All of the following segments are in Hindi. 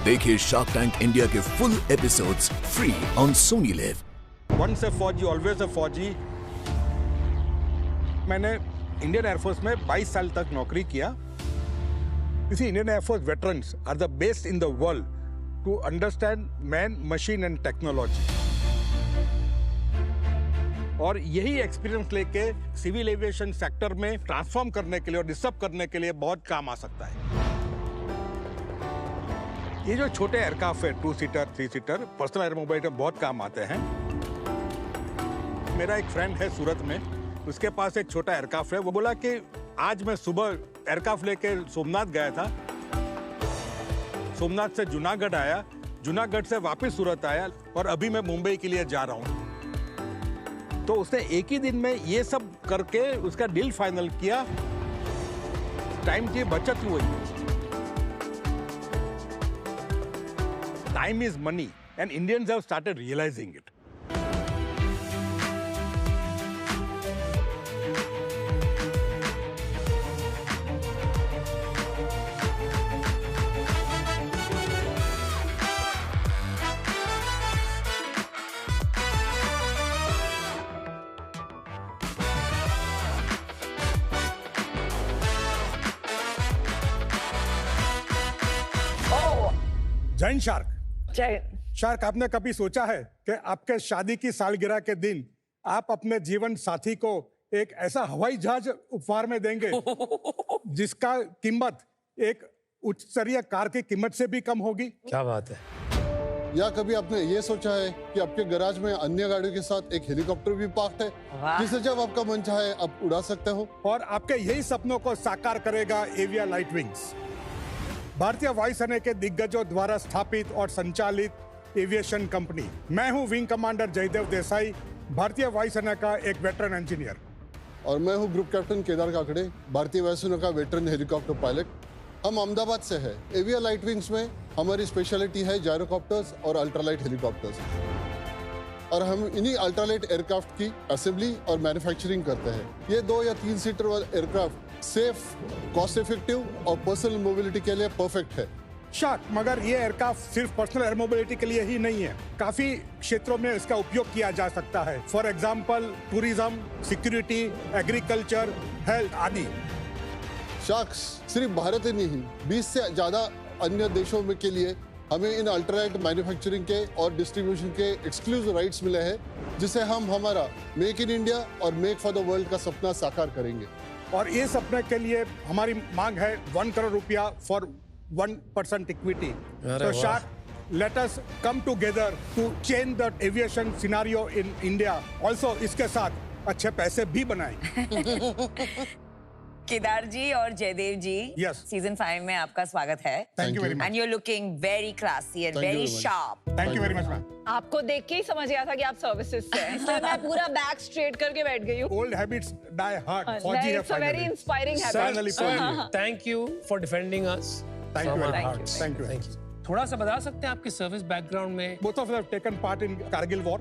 देखिए शार्क टैंक इंडिया के full episodes free on Sony LIV. Once a फौजी ऑलवेज ए फौजी। मैंने इंडियन एयरफोर्स में 22 साल तक नौकरी किया। इसी Indian Air Force veterans are the best in the world to understand man, machine and technology. और यही एक्सपीरियंस लेके सिविल एविएशन सेक्टर में ट्रांसफॉर्म करने के लिए और डिस्टर्ब करने के लिए बहुत काम आ सकता है। ये जो छोटे एयरक्राफ्ट है 2 seater 3 seater personal air mobile में बहुत काम आते हैं। मेरा एक फ्रेंड है सूरत में, उसके पास एक छोटा एयरक्राफ्ट है। वो बोला कि आज मैं सुबह एयरक्राफ्ट लेके सोमनाथ गया था, सोमनाथ से जूनागढ़ आया, जूनागढ़ से वापस सूरत आया और अभी मैं मुंबई के लिए जा रहा हूँ। तो उसने एक ही दिन में ये सब करके उसका डील फाइनल किया। टाइम की बचत हुई। Time is money and Indians have started realising it. Jain shark. Shark, आपने कभी सोचा है कि आपके शादी की सालगिरह के दिन आप अपने जीवन साथी को एक ऐसा हवाई जहाज उपहार में देंगे जिसका कीमत एक उच्च स्तरीय कार की कीमत से भी कम होगी? क्या बात है। या कभी आपने ये सोचा है कि आपके गैराज में अन्य गाड़ियों के साथ एक हेलीकॉप्टर भी पार्क्ड है जिसे जब आपका मन चाहे आप उड़ा सकते हो? और आपके यही सपनों को साकार करेगा एविया लाइट विंग्स, भारतीय वायुसेना के दिग्गजों द्वारा स्थापित और संचालित एविएशन कंपनी। मैं हूं विंग कमांडर जयदेव देसाई, भारतीय वायुसेना का एक वेटरन इंजीनियर। और मैं हूं ग्रुप कैप्टन केदार काकड़े, भारतीय वायुसेना का वेटरन हेलीकॉप्टर पायलट। हम अहमदाबाद से हैं। एविया लाइट विंग्स में हमारी स्पेशलिटी है जायरोकॉप्टर्स और अल्ट्रालाइट हेलीकॉप्टर्स, और हम इन्हीं अल्ट्रालाइट एयरक्राफ्ट की असेंबली और मैन्युफैक्चरिंग करते हैं। ये 2 या 3 सीटर वाले एयरक्राफ्ट सेफ, कॉस्ट इफेक्टिव और पर्सनल मोबिलिटी के लिए परफेक्ट है। शार्क, मगर ये एयरक्राफ्ट सिर्फ पर्सनल एयर मोबिलिटी के लिए ही नहीं है, काफी क्षेत्रों में इसका उपयोग किया जा सकता है। For example tourism, security, agriculture, health आदि। शार्क्स सिर्फ भारत ही नहीं, 20 से ज्यादा अन्य देशों में के लिए हमें इन अल्ट्रालाइट मैन्युफैक्चरिंग के और डिस्ट्रीब्यूशन के एक्सक्लूसिव राइट्स मिले हैं, जिसे हम हमारा मेक इन इंडिया और मेक फॉर द वर्ल्ड का सपना साकार करेंगे। और ये सपने के लिए हमारी मांग है 1 करोड़ रुपया फॉर 1% इक्विटी। तो shark, let us come together to change the aviation scenario in India. Also इसके साथ अच्छे पैसे भी बनाएं। केदार जी और जयदेव जी, Yes. सीजन 5 में आपका स्वागत है। Thank you very much. And you are looking very classy and Thank you very very much. Sharp. Thank you very much ma'am. आपको देख के ही समझ गया था कि आप सर्विसेज से हैं, इसलिए मैं पूरा बैक स्ट्रेट करके बैठ गई हूँ। Old habits die hard. फौजी है it's a very finally. Inspiring Finally, habit. फौजी। Thank you for defending us. Thank you very much. much. Thank you. Thank you. थोड़ा सा बता सकते हैं आपके सर्विस बैकग्राउंड में? Both of us have taken part in Kargil war.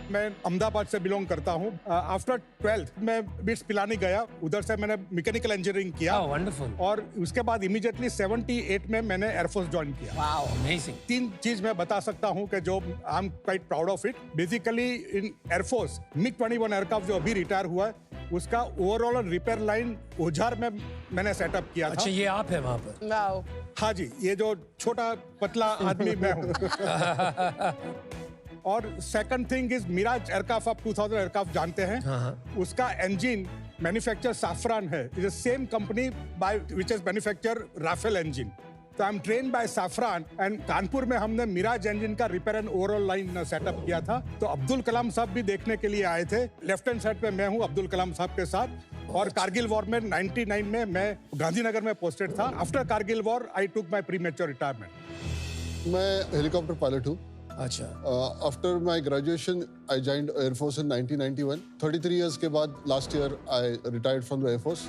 मैं अहमदाबाद से बिलोंग करता हूँ। आफ्टर 12th मैं बिट्स पिलानी गया, उधर से मैंने मैकेनिकल इंजीनियरिंग किया। वंडरफुल। और उसके बाद इमीडिएटली 78 में मैंने एयरफोर्स ज्वाइन किया। Wow, amazing. 3 चीज मैं बता सकता हूँ कि जो I am quite proud of it. Basically in air force MiG-21 aircraft जो अभी रिटायर हुआ है, उसका ओवरऑल रिपेयर लाइन ओझार में मैंने सेटअप किया था। अच्छा, ये आप है वहाँ पर? वाओ। हाँ जी, ये जो छोटा पतला आदमी मैं हूँ। और second thing is Mirage aircraft, आप 2000 एयरक्राफ्ट जानते हैं। उसका इंजन मैन्युफैक्चर सैफरन है। Is the same company by which is manufacture Rafale engine. तो I am train by Safran and Kanpur में हमने मिराज इंजन का repair and overall line setup किया था। तो अब्दुल कलाम साहब भी देखने के लिए आए थे। लेफ्ट हैंड साइड पे मैं हूँ अब्दुल कलाम साहब के साथ। और कारगिल वॉर में 99 में मैं गांधीनगर में पोस्टेड था। आफ्टर कारगिल वॉर आई टुक माई प्रीमेच्योर रिटायरमेंट। मैं हेलीकॉप्टर पायलट हूँ। अच्छा। After my graduation, I joined Air Force in 1991. 33 years के बाद last year I retired from the Air Force.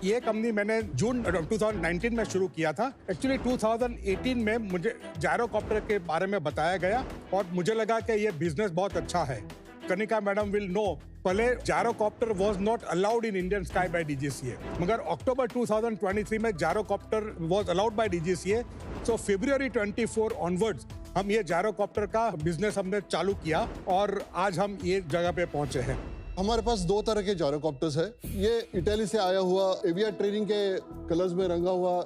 ये कंपनी मैंने जून 2019 में शुरू किया था। एक्चुअली 2018 में मुझे जायरोकॉप्टर के बारे में बताया गया और मुझे लगा कि ये बिजनेस बहुत अच्छा है। कनिका मैडम विल नो पहले gyrocopter was not allowed in Indian sky by DGCA. मगर अक्टूबर 2023 में gyrocopter was allowed by DGCA. So February 24 onwards हम ये gyrocopter का बिजनेस हमने चालू किया और आज हम ये जगह पे पहुंचे हैं। हमारे पास दो तरह के जायरोकॉप्टर्स है। ये इटली से आया हुआ एविया ट्रेनिंग के कलर्स में रंगा हुआ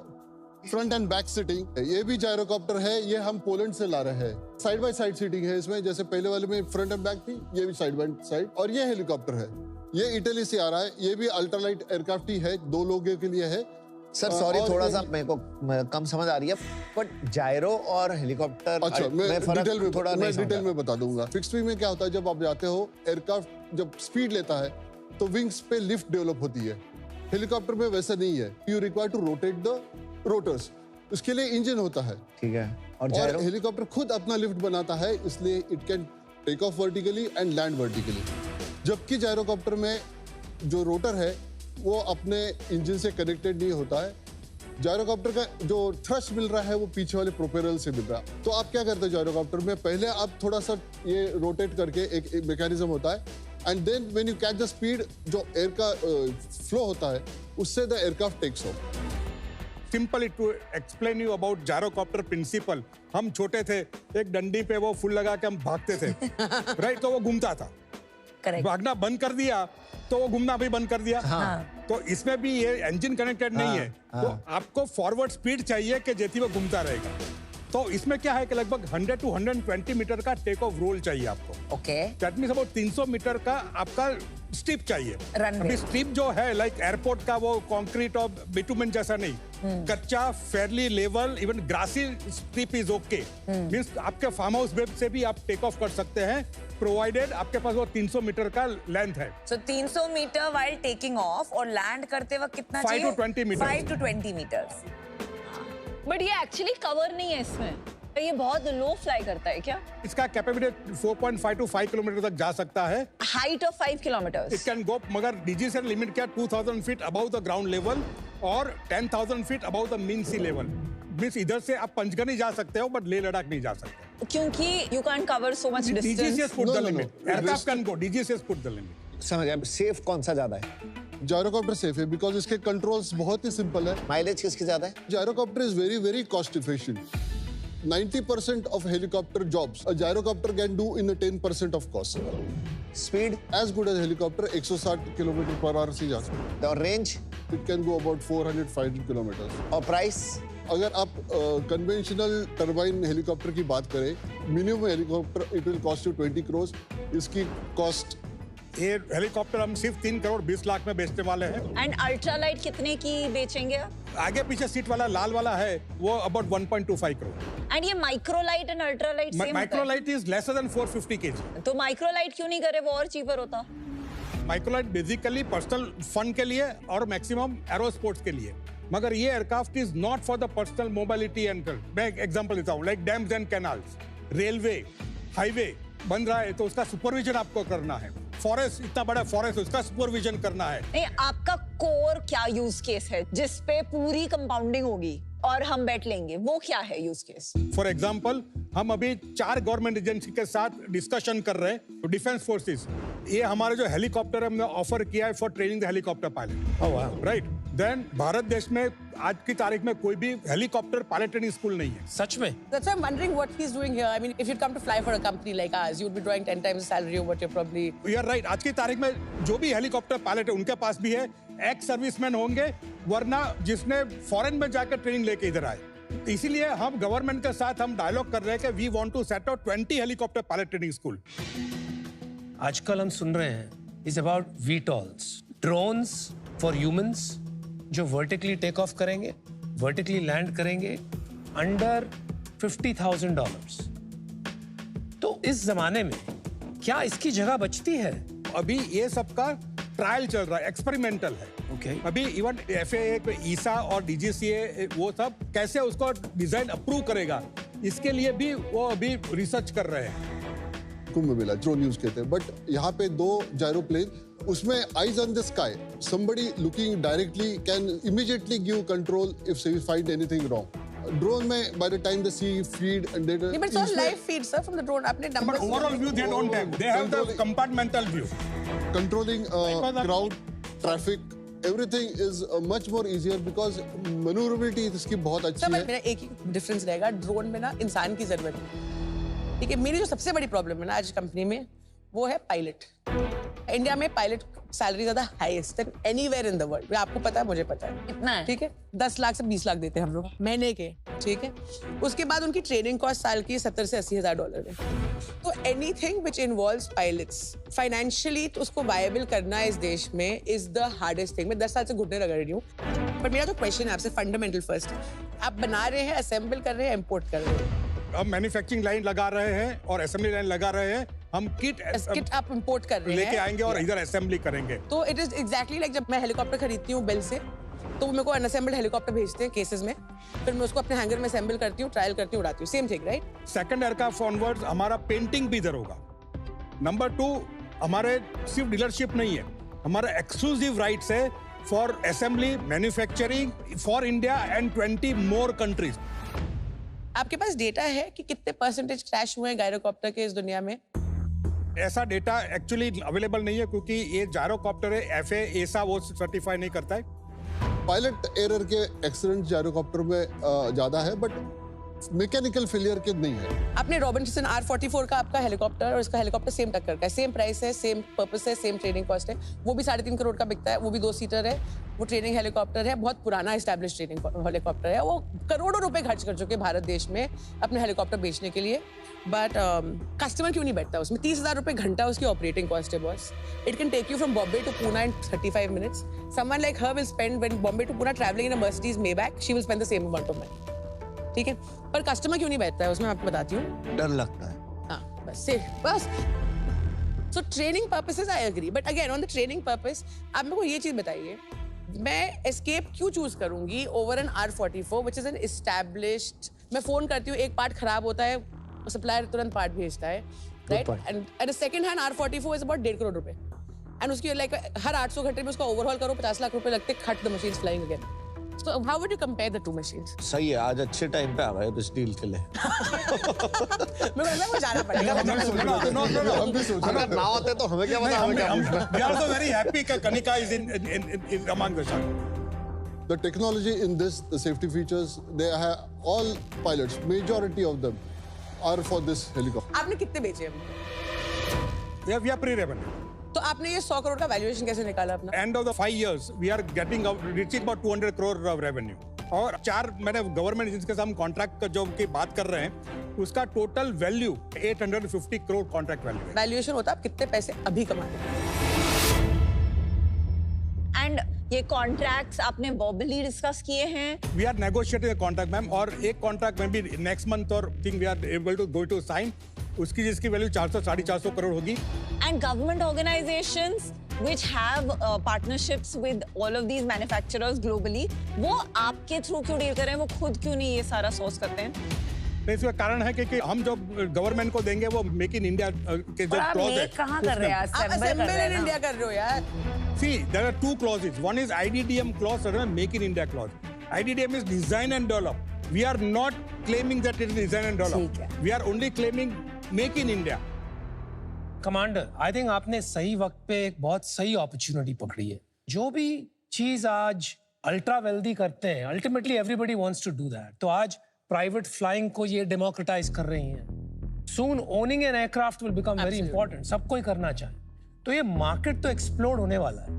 फ्रंट एंड बैक सीटिंग, ये भी जायरोकॉप्टर है। ये हम पोलैंड से ला रहे हैं। साइड बाय साइड सीटिंग है इसमें, जैसे पहले वाले में फ्रंट एंड बैक थी, ये भी साइड बाय साइड। और ये हेलीकॉप्टर है, ये इटली से आ रहा है। ये भी अल्ट्रालाइट एयरक्राफ्ट ही है, 2 लोगों के लिए है। सर सॉरी, थोड़ा सा मेरे को कम समझ आ रही है, बट जायरो और हेलीकॉप्टर अच्छा मैं डिटेल में बता दूंगा। फिक्स्ड विंग में क्या होता है, जब आप जाते हो एयरक्राफ्ट जब स्पीड लेता है तो विंग्स पे लिफ्ट डेवलप होती है। हेलीकॉप्टर में वैसा नहीं है, you require to rotate the rotors, उसके लिए इंजन होता है। ठीक है। और हेलीकॉप्टर खुद अपना लिफ्ट बनाता है, इसलिए it can take off vertically and land vertically. जबकि जायरोकॉप्टर में जो रोटर है वो अपने इंजन से कनेक्टेड नहीं होता है। जायरोकॉप्टर का जो थ्रस्ट मिल रहा है वो पीछे वाले प्रोपेलर से मिल रहा है। तो आप क्या करते हो जायरोकॉप्टर में, पहले आप थोड़ा सा ये रोटेट करके एक मैकेनिज्म होता है, and then when you catch the speed, जो एयर का फ्लो होता है उससे the aircraft takes off. Simply to explain you about gyrocopter principle, हम छोटे थे, एक डंडी पे वो फुल लगा के हम भागते थे राइट, तो वो घूमता था। भागना बंद कर दिया तो वो घूमना भी बंद कर दिया। तो इसमें भी ये इंजन कनेक्टेड नहीं है, तो आपको फॉरवर्ड स्पीड चाहिए कि जैसे वो घूमता रहेगा। तो इसमें क्या है कि लगभग 100 to 120 मीटर का टेक ऑफ रोल चाहिए आपको। Okay, that means about 300 metre का आपका स्ट्रिप चाहिए। अभी स्ट्रिप जो है लाइक एयरपोर्ट का वो कंक्रीट और बिटुमेन जैसा नहीं, कच्चा fairly level even grassy strip is okay. Means आपके फार्म हाउस वेब से भी आप टेक ऑफ कर सकते हैं, प्रोवाइडेड आपके पास वो 300 मीटर का लेंथ है। So 300 metre while taking off, और लैंड करते वक्त कितना चाहिए? 5 to 20 metre. 5 to 20 metres. But ये एक्चुअली कवर नहीं है इसमें, ये बहुत लो फ्लाई करता है क्या? इसका कैपेबिलिटी 4.5 to 5 किलोमीटर तक जा सकता है। Height of 5 kilometre it can go, मगर डीजी से लिमिट क्या 2000 feet above the ground level और 10,000 feet above the mean sea level. Means इधर से आप पंचगनी जा सकते हो बट लेह लद्दाख नहीं जा सकते, क्योंकि you can cover so much distance. DGCA put the limit. Aircraft can go. DGCA put the limit. समझ गया। सेफ कौन सा ज्यादा है? जायरोकॉप्टर सेफ है बिकॉज इसके कंट्रोल्स बहुत ही सिंपल है। माइलेज किसकी ज्यादा है? Gyrocopter is very very cost efficient. 90% of helicopter jobs a gyrocopter can do in a 10% of cost. Speed as good as helicopter, 160 km/h से जा सकते हैं। और range it can go about 400-500 kilometers. और price अगर आप कन्वेंशनल टर्बाइन हेलीकॉप्टर की बात करें, minimum helicopter it will cost you 20 crores। इसकी कॉस्ट, ये हेलीकॉप्टर हम सिर्फ 3 करोड़ 20 लाख में बेचने वाले हैं। एंड अल्ट्रालाइट कितने की बेचेंगे आप? आगे पीछे सीट वाला लाल वाला है वो अबाउट 1.25 करोड़। एंड ये माइक्रोलाइट एंड अल्ट्रालाइट सेम होता है? Microlight is lesser than 450 kg। तो माइक्रोलाइट क्यों नहीं करे, वो और चीपर होता? माइक्रोलाइट बेसिकली पर्सनल फन के लिए और मैक्सिमम एरोस्पोर्ट्स के लिए, मगर ये aircraft is not for the personal mobility and. मैं एग्जांपल देता हूँ, like dams and canals, railway, highway बन रहा है तो उसका सुपरविजन आपको करना है। फॉरेस्ट, इतना बड़ा फॉरेस्ट, उसका सुपरविजन करना है। नहीं, आपका कोर क्या यूज केस है जिस पे पूरी कंपाउंडिंग होगी और हम बैठ लेंगे, वो क्या है यूज केस? फॉर एग्जाम्पल हम अभी 4 गवर्नमेंट एजेंसी के साथ डिस्कशन कर रहे हैं। तो डिफेंस फोर्सेस, ये हमारे जो हेलीकॉप्टर हमने ऑफर किया है for training the helicopter pilot, right. Then Bharat देश में आज की तारीख में कोई भी हेलीकॉप्टर पायलट ट्रेनिंग स्कूल नहीं है। सच में? That's why I'm wondering what he's doing here. I mean, if you'd come to fly for a company like ours, you'd be drawing 10 times the salary of what you're probably... You are right. आज की तारीख में जो भी हेलीकॉप्टर पायलट है उनके पास भी है, एक्स सर्विसमैन होंगे, वरना जिसने फॉरेन में जाकर ट्रेनिंग लेके इधर आए। इसीलिए हम गवर्नमेंट के साथ हम डायलॉग कर रहे हैं कि we want to set up 20 helicopter pilot training school. आजकल हम सुन रहे हैं is about VTOLs, drones for humans जो वर्टिकली टेक ऑफ करेंगे, वर्टिकली लैंड करेंगे अंडर $50,000। तो इस जमाने में क्या इसकी जगह बचती है? अभी ये सबका ट्रायल चल रहा है, एक्सपेरिमेंटल है। Okay. अभी इवन FAA, ईसा और DGCA वो सब कैसे उसको डिजाइन अप्रूव करेगा, इसके लिए भी वो अभी रिसर्च कर रहे हैं। कुंभ मेला ड्रोन यूज कहते हैं, बट यहाँ पे 2 जायरोप्लेन, उसमें eyes on the sky, somebody looking directly can immediately give control if they find anything wrong. Drone में by the time they see feed and data. Yeah, but it's all live feed, sir, from the drone. आपने numbers. But overall view they don't have. They have the compartmental view. controlling crowd, traffic, everything is much more easier because maneuverability इसकी बहुत अच्छी है। मेरा एक ही डिफरेंस रहेगा, ड्रोन में ना इंसान की जरूरत है। ठीक है, मेरी जो सबसे बड़ी प्रॉब्लम है ना आज कंपनी में, वो है पायलट। इंडिया में पायलट सैलरी ज्यादा highest than anywhere in the world. आपको पता है, मुझे पता है। कितना है? ठीक है, 10 लाख से 20 लाख देते हैं हम लोग महीने के। ठीक है, उसके बाद उनकी ट्रेनिंग कॉस्ट साल की 70 से 80 हजार डॉलर है। तो anything which involves pilots financially तो उसको वायबल करना इस देश में इज द हार्डेस्ट थिंग। मैं 10 साल से घुटने रगड़ रही हूँ। पर मेरा जो क्वेश्चन है आपसे फंडामेंटल फर्स्ट, आप बना रहे हैं, असेंबल कर रहे हैं, इम्पोर्ट कर रहे हैं? हम मैन्युफैक्चरिंग लाइन लगा रहे हैं और असेंबली लाइन लगा रहे हैं। हम किट आप इंपोर्ट कर रहे हैं, लेके आएंगे और इधर असेंबली करेंगे। तो इट इज एग्जैक्टली लाइक जब मैं हेलीकॉप्टर खरीदती हूँ बेल से, तो वो मेरे को अनअसेंबल्ड हेलीकॉप्टर भेजते हैं केसेस में, फिर मैं उसको अपने हैंगर में असेंबल करती हूँ, ट्रायल करती हूँ, उड़ाती हूँ। Same thing, right? Second aircraft onwards हमारा पेंटिंग भी इधर होगा। नंबर 2, हमारे सिर्फ डीलरशिप नहीं है, हमारा एक्सक्लूसिव राइट्स है for assembly, manufacturing for India and 20 more countries. आपके पास डेटा है कि कितने परसेंटेज क्रैश हुए हैं गायरोकॉप्टर के इस दुनिया में? ऐसा डेटा एक्चुअली अवेलेबल नहीं है क्योंकि ये जायरोकॉप्टर है, FAA, ESA वो सर्टिफाई नहीं करता है। पायलट एरर के एक्सीडेंट जायरोकॉप्टर में ज्यादा है, बट मैकेनिकल फेलियर के नहीं है। आपने रॉबिन्सन R44 का आपका हेलीकॉप्टर और इसका हेलीकॉप्टर सेम टक्कर का है, सेम प्राइस है, सेम पर्पस है, सेम ट्रेनिंग कॉस्ट है। वो भी 3.5 करोड़ का बिकता है, वो भी 2 सीटर है, वो ट्रेनिंग हेलीकॉप्टर है, बहुत पुराना एस्टैब्लिश ट्रेनिंग हेलीकॉप्टर है। वो करोड़ों रुपए खर्च कर चुके भारत देश में अपने हेलीकॉप्टर बेचने के लिए, बट कस्टमर क्यों नहीं बैठता उसमें? 30,000 रुपए घंटा उसकी ऑपरेटिंग कॉस्ट है boss. It can take you from Bombay to Poona in 35 minutes. Someone like her will spend when Bombay to Poona travelling in a Mercedes Maybach, she will spend the same amount of money. ठीक है, पर कस्टमर क्यों नहीं बैठता है उसमें, मैं आपको बताती हूँ। डर लगता है। हाँ, बस। So training purposes I agree, but again on the training purpose, आप मेरे को ये चीज बताइए, मैं escape क्यों चूज करूंगी over an R44 which is an established? मैं फोन करती हूँ, एक पार्ट खराब होता है, सप्लायर तुरंत पार्ट भेजता है, right? And a second hand R44 is about 1.5 crore रुपए, and उसकी like हर 800 घंटे में उसका ओवरहॉल करो, 50 लाख रुपए लगते, cut the machines flying again. So how would you compare the two machines? सही है, आज अच्छे टाइम पे आ गए इस डील के लिए। मैं कहता हूँ जाना पड़ेगा। हम भी सोच अगर ना होते तो हमें क्या पता, हमें क्या पूछना। We are also very happy that Kanika is in among the stars. The technology in this, the safety features, they have all pilots, majority of them are for this helicopter. आपने कितने बेचे हैं? We are pre-revenue. तो आपने ये 100 करोड़ का वैल्यूएशन कैसे निकाला अपना? End of the 5 years, we are reaching about 200 crore of revenue. और 4 मैंने गवर्नमेंट जिनके साथ हम कॉन्ट्रैक्ट का जो की बात कर रहे हैं, उसका total value 850 crore contract value है। वैल्यूएशन होता है आप कितने पैसे अभी कमाते हैं। एंड ये कॉन्ट्रैक्ट्स आपने वर्बली डिस्कस किए हैं? We are negotiating the contract ma'am, और एक कॉन्ट्रैक्ट में भी नेक्स्ट मंथ और think we are able to go to sign, उसकी जिसकी वैल्यू 400-450 करोड़ होगी। And government organizations which have partnerships with all of these manufacturers globally, वो आपके थ्रू क्यों डील कर रहे हैं? वो खुद क्यों नहीं ये सारा सोर्स करते हैं? इसका कारण है कि हम जो गवर्नमेंट को देंगे वो मेक इन इंडिया के जो क्लॉज है, कहाँ कर रहे हैं? आप असेंबल इन इंडिया कर रहे हो यार। See, there are 2 clauses. One is IDDM clause, other is Make in India clause. IDDM is design and develop. We are not claiming that it is design and develop. We are only claiming Make in India. Commander, I think आपने सही वक्त पे एक बहुत सही अपॉर्चुनिटी पकड़ी है। जो भी चीज आज अल्ट्रा वेल्दी करते हैं, ultimately everybody wants to do that. तो आज प्राइवेट फ्लाइंग को ये डेमोक्रेटाइज कर रही हैं। Soon owning an aircraft will become very important, सबको ही करना चाहिए। तो ये मार्केट तो एक्सप्लोड होने वाला है।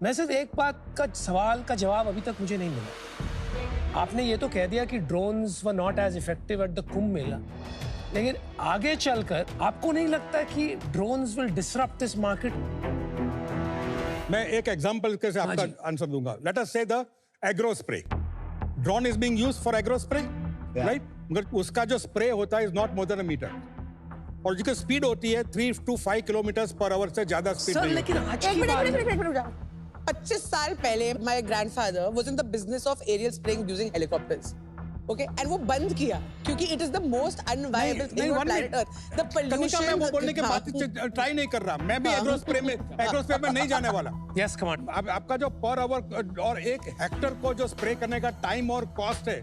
मैं सिर्फ एक बात का सवाल का जवाब अभी तक मुझे नहीं मिला। आपने ये तो कह दिया कि drones were not as effective at the Kumbh Mela, लेकिन आगे चलकर आपको नहीं लगता कि drones will disrupt this market? मैं एक एग्जांपल के से आपका आंसर दूंगा। Let us say the agro spray, drone is being used for agro spray, right? मगर उसका जो स्प्रे होता है is not more than a metre, और जिसकी स्पीड होती है 3 to 5 किलोमीटर पर आवर से ज्यादा स्पीड नहीं। लेकिन आज एक की बात मिनट 25 साल पहले my grandfather was in the business of aerial spraying using helicopters, okay, and वो बंद किया क्योंकि it is the most unviable thing on planet Earth. The pollution, मैं वो बोलने के बाद ट्राई नहीं कर रहा, मैं भी एग्रो स्प्रे में नहीं जाने वाला। यस कमांडर, आपका जो पर आवर और 1 हेक्टर को जो स्प्रे करने का टाइम और कॉस्ट है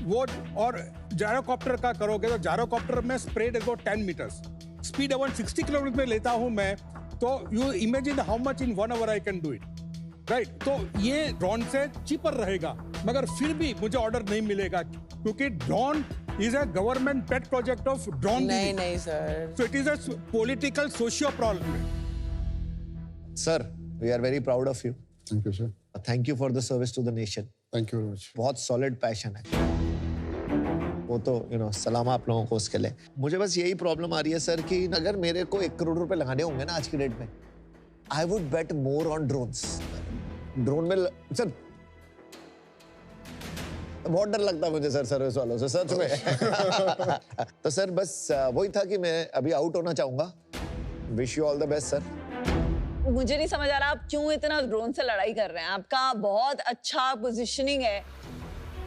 वो, और जायरोकॉप्टर का करोगे तो जायरोकॉप्टर में spread is about 10 metres, speed about 60 kilometre में लेता हूं मैं, तो you imagine how much in 1 hour I can do it, right? तो ये ड्रोन से चीपर रहेगा, मगर फिर भी मुझे ऑर्डर नहीं मिलेगा क्योंकि drone is a government pet project of drone. नहीं sir, so it is a political socio problem. Sir, we are very proud of you. Thank you sir. Thank you for the service to the nation. Thank you very much. बहुत सॉलिड पैशन है वो तो, सलाम आप लोगों को उसके लिए। मुझे बस यही प्रॉब्लम आ रही है सर कि अगर मेरे को 1 करोड़ रुपए लगाने होंगे ना आज की डेट में, I would bet more on drones. Drone में सर बहुत डर लगता है मुझे सर, सर्विस वालों से सच में। तो सर बस वही था कि मैं अभी आउट होना चाहूंगा। Wish you all the best sir. मुझे नहीं समझ आ रहा आप क्यों इतना ड्रोन से लड़ाई कर रहे हैं। आपका बहुत अच्छा पोजीशनिंग है,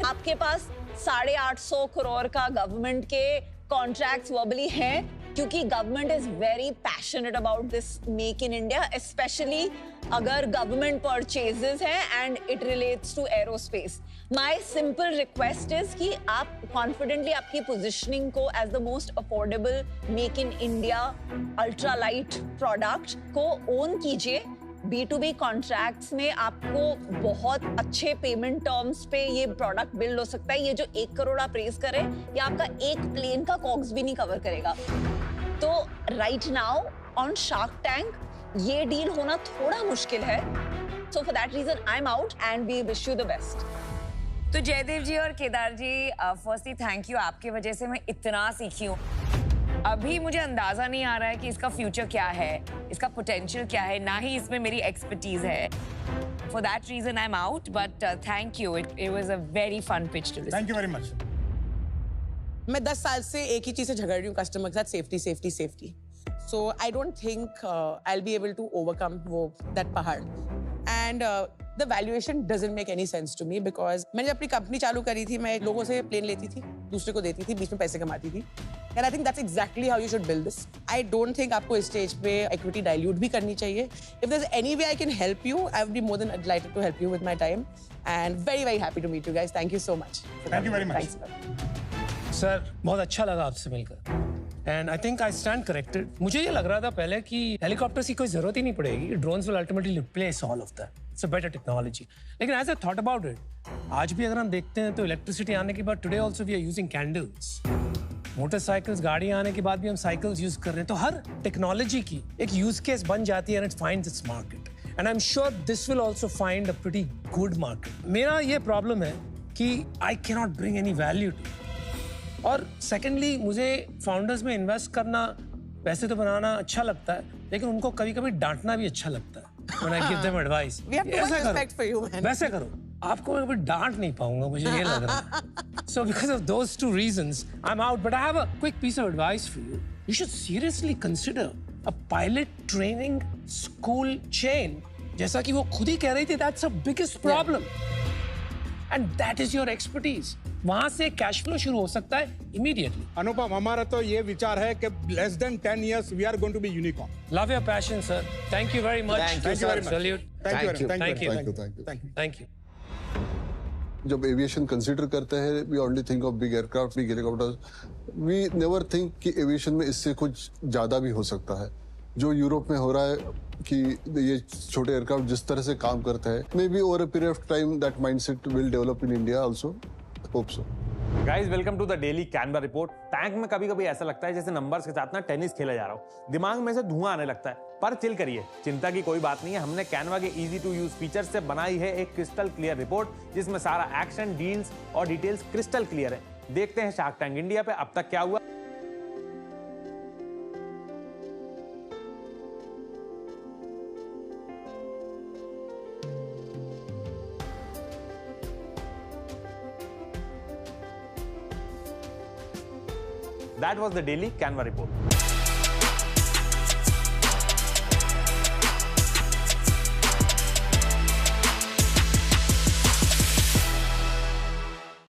आपके पास 850 करोड़ का गवर्नमेंट के कॉन्ट्रैक्ट्स वर्बली हैं, क्योंकि government is very passionate about this make in India, specially अगर गवर्नमेंट परचेजेस हैं and it relates to aerospace. My simple request is कि आप कॉन्फिडेंटली आपकी पोजीशनिंग को as the most affordable make in India ultra light product को ओन कीजिए। B2B कॉन्ट्रैक्ट्स में आपको बहुत अच्छे पेमेंट टर्म्स पे ये प्रोडक्ट बिल्ड हो सकता है। ये जो 1 करोड़ आप रेज करें, ये आपका एक प्लेन का कॉस्ट भी नहीं कवर करेगा। तो right now on Shark Tank ये डील होना थोड़ा मुश्किल है। So for that reason I am out and we wish you the best. तो जयदेव जी और Kedar ji, firstly thank you, आपकी वजह से मैं इतना सीखी हूँ। अभी मुझे अंदाजा नहीं आ रहा है कि इसका फ्यूचर क्या है, इसका पोटेंशियल क्या है, ना ही इसमें मेरी एक्सपर्टीज है। For that reason I am out, but thank you, it was a very fun pitch to listen. Thank you very much. मैं 10 साल से एक ही चीज से झगड़ रही हूँ कस्टमर के साथ, safety safety safety. So I don't think I will be able to overcome वो दैट पहाड़। And the valuation doesn't make any sense to me, because मैंने जब अपनी कंपनी चालू करी थी, मैं लोगों से प्लेन लेती थी, दूसरे को देती थी, बीच में पैसे कमाती थी। And I think that's exactly how you should build this. I don't think आपको इस स्टेज पे इक्विटी डाइल्यूट भी करनी चाहिए। If there is any way I can help you, I would be more than delighted to help you with my time, and very very happy to meet you guys. Thank you so much. Thank you very much. Sir बहुत अच्छा लगा आपसे मिलकर, and I think I stand corrected. मुझे ये लग रहा था पहले कि हेलीकॉप्टर्स की कोई जरूरत ही नहीं पड़ेगी, drones will ultimately replace all of that, it's a better technology. लेकिन as I thought about it, आज भी अगर हम देखते हैं तो इलेक्ट्रिसिटी आने के बाद today also we are using candles, motorcycles, गाड़ियां आने के बाद भी हम साइकिल्स यूज कर रहे हैं। तो हर टेक्नोलॉजी की एक यूज केस बन जाती है and it finds its market, and I am sure this will also find a pretty good market. मेरा ये प्रॉब्लम है कि I can not bring any value to, और सेकेंडली मुझे फाउंडर्स में इन्वेस्ट करना, पैसे तो बनाना अच्छा लगता है, लेकिन उनको कभी कभी डांटना भी अच्छा लगता है। When I give them advice, We have too much respect for you, man. वैसे करो। आपको मैं कभी डांट नहीं पाऊंगा, मुझे ये लग रहा है। So because of those two reasons, I'm out. But I have a quick piece of advice for you. You should seriously consider a pilot training school chain. जैसा कि वो खुद ही कह रही थी, that's the biggest problem. And that is your expertise. वहां से कैश फ्लो शुरू हो सकता है इमीडिएटली। अनुपम, हमारा तो ये विचार है कि less than 10 years we are going to be unicorn. Love your passion, sir. Thank you very much. Thank you, sir. very much. Salute. Thank you. Thank you. Thank you. Thank you. Thank you. Thank you. Thank you. जब एविएशन कंसीडर करते हैं, we only think of big aircraft, big helicopters. We never think कि एविएशन में इससे कुछ ज्यादा भी हो सकता है। जो यूरोप में हो रहा है कि ये छोटे एयरक्राफ्ट जिस तरह से काम करते हैं, maybe over a period of time that mindset will develop in India also. Hope so. Guys, welcome to the daily Canva report. Tank में कभी कभी ऐसा लगता है जैसे नंबर्स के साथ ना टेनिस खेला जा रहा हो, दिमाग में से धुआं आने लगता है, पर चिल करिए, चिंता की कोई बात नहीं है। हमने कैनवा के इजी टू यूज फीचर से बनाई है एक क्रिस्टल क्लियर रिपोर्ट, जिसमें सारा एक्शन, डील्स और डिटेल्स क्रिस्टल क्लियर है। देखते हैं शार्क टैंक इंडिया पे अब तक क्या हुआ। That was the daily Canva report.